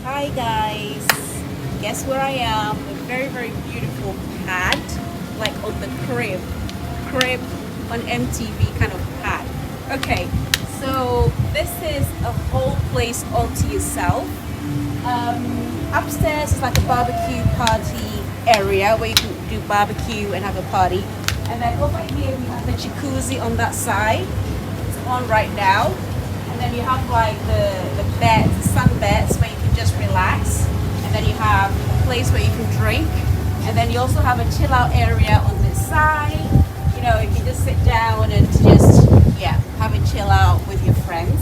Hi guys, guess where I am? A very very beautiful pad, like on the crib on MTV kind of pad. Okay, so this is a whole place all to yourself. Upstairs is like a barbecue party area where you can do barbecue and have a party, and then over here we have the jacuzzi on that side. It's on right now. And then you have like the beds, the sun beds where you can just relax. And then you have a place where you can drink. And then you also have a chill out area on this side. You know, you can just sit down and just, yeah, have a chill out with your friends.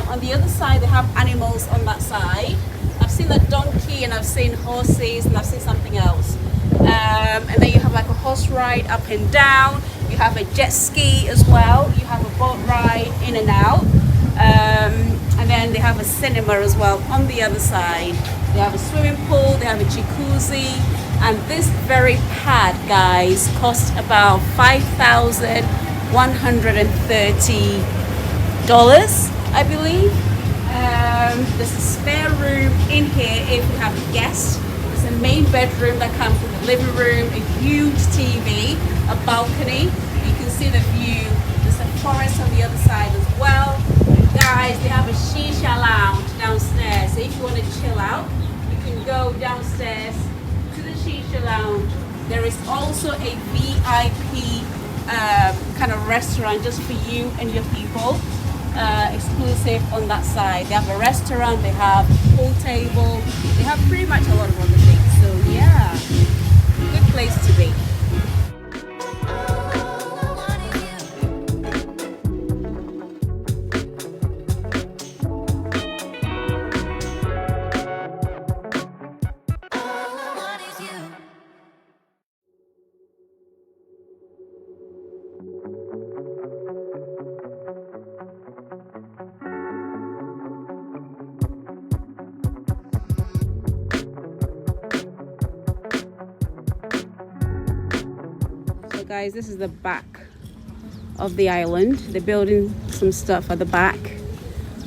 On the other side, they have animals on that side. I've seen a donkey and I've seen horses and I've seen something else. And then you have like a horse ride up and down. You have a jet ski as well. You have a boat ride in and out. And then they have a cinema as well on the other side. They have a swimming pool, they have a jacuzzi, and this very pad, guys, cost about $5,130, I believe. There's a spare room in here if you have a guest. There's a main bedroom that comes with a living room, a huge TV, a balcony. You can see the view. There's a forest on the other side as well. Guys, they have a shisha lounge downstairs, so if you want to chill out, you can go downstairs to the shisha lounge. There is also a VIP kind of restaurant just for you and your people, exclusive on that side. They have a restaurant, they have a pool table, they have pretty much a lot of other things. So yeah, good place to be. Guys, this is the back of the island. They're building some stuff at the back,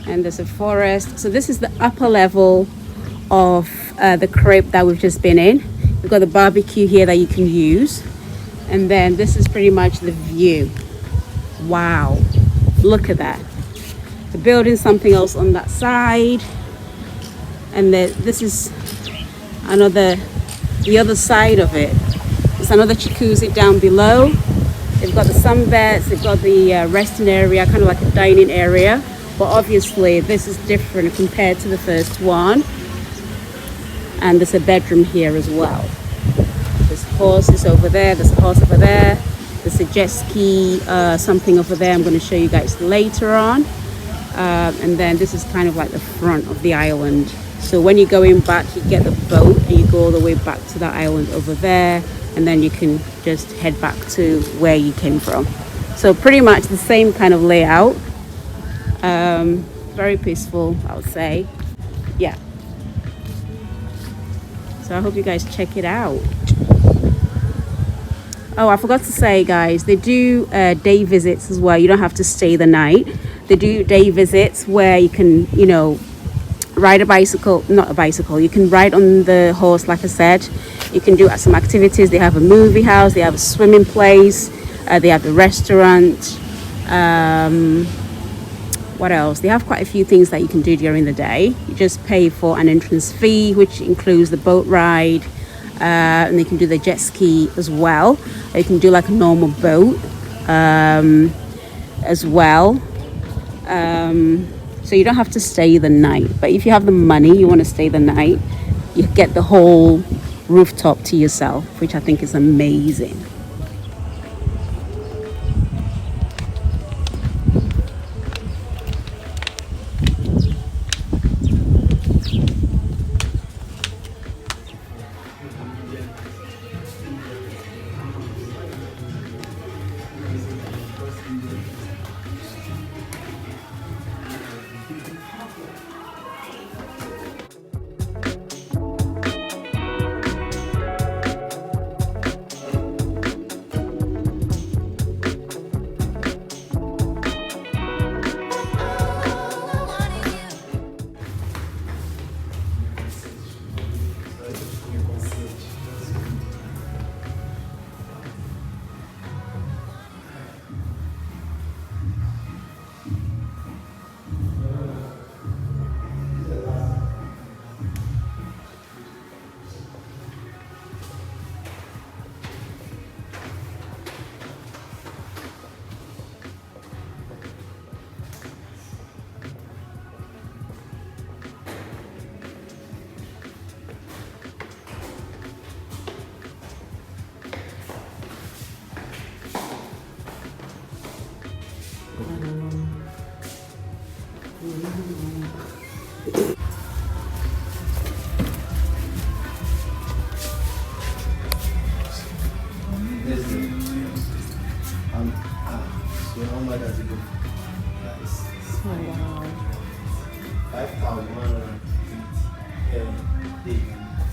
and there's a forest. So this is the upper level of the crib that we've just been in. We've got the barbecue here that you can use, and then this is pretty much the view. Wow, look at that. They're building something else on that side, and this is the other side of it. There's another jacuzzi down below. They've got the sunbeds, they've got the resting area, kind of like a dining area. But obviously this is different compared to the first one. And there's a bedroom here as well. There's horses over there, there's a horse over there. There's a jet ski, something over there I'm going to show you guys later on. And then this is kind of like the front of the island. So when you're going back, you get the boat and you go all the way back to that island over there. And then you can just head back to where you came from. So pretty much the same kind of layout. Very peaceful, I would say. Yeah. So I hope you guys check it out. Oh, I forgot to say, guys, they do day visits as well. You don't have to stay the night. They do day visits where you can, you know, ride a bicycle, not a bicycle, you can ride on the horse, like I said. You can do some activities. They have a movie house, they have a swimming place, they have the restaurant. What else? They have quite a few things that you can do during the day. You just pay for an entrance fee, which includes the boat ride, and you can do the jet ski as well. You can do like a normal boat as well. So you don't have to stay the night, but if you have the money, you want to stay the night, you get the whole rooftop to yourself, which I think is amazing.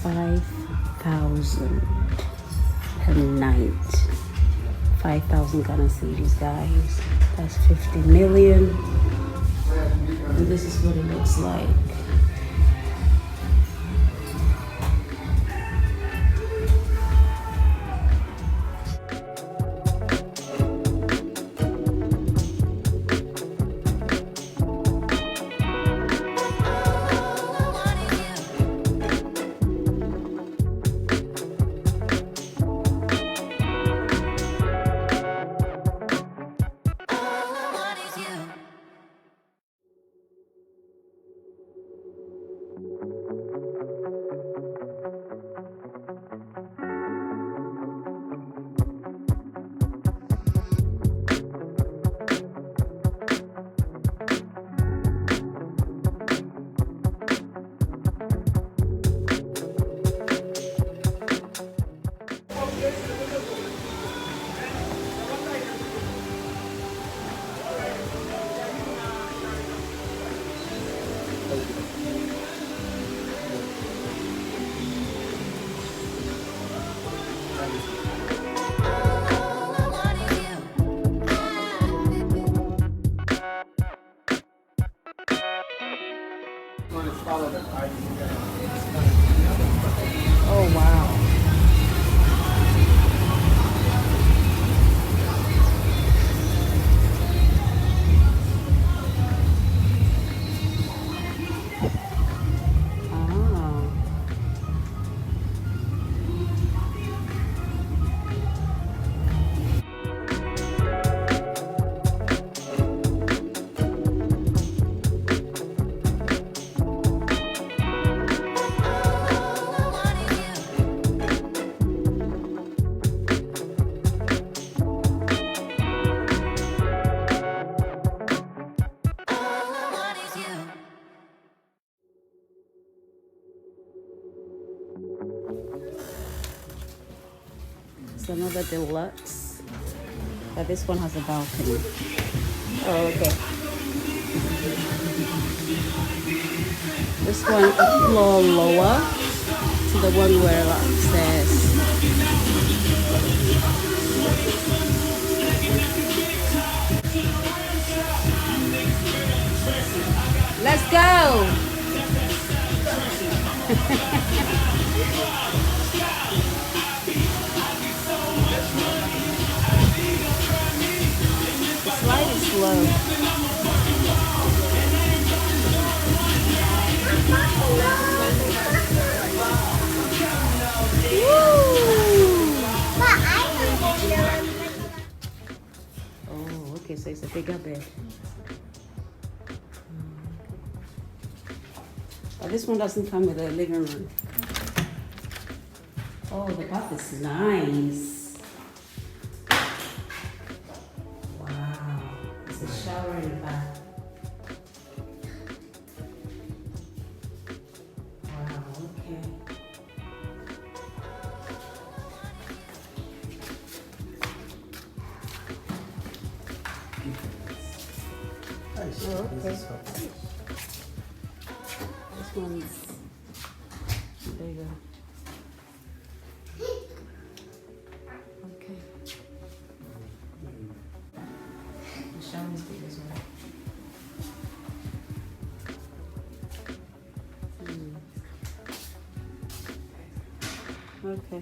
5,000 per night. 5,000 Ghana cedis, guys. That's 50 million. And this is what it looks like. Oh wow. It's another deluxe, but this one has a balcony. Oh, okay. This one a floor lower to the one where upstairs. Let's go. The slide is slow. Oh, okay, so it's a bigger bed. But this one doesn't come with a living room. Oh, the bath is nice. Wow, it's a shower and a bath. Wow, okay. Oh, okay. This one's bigger. Okay. The shower's big as well. Okay.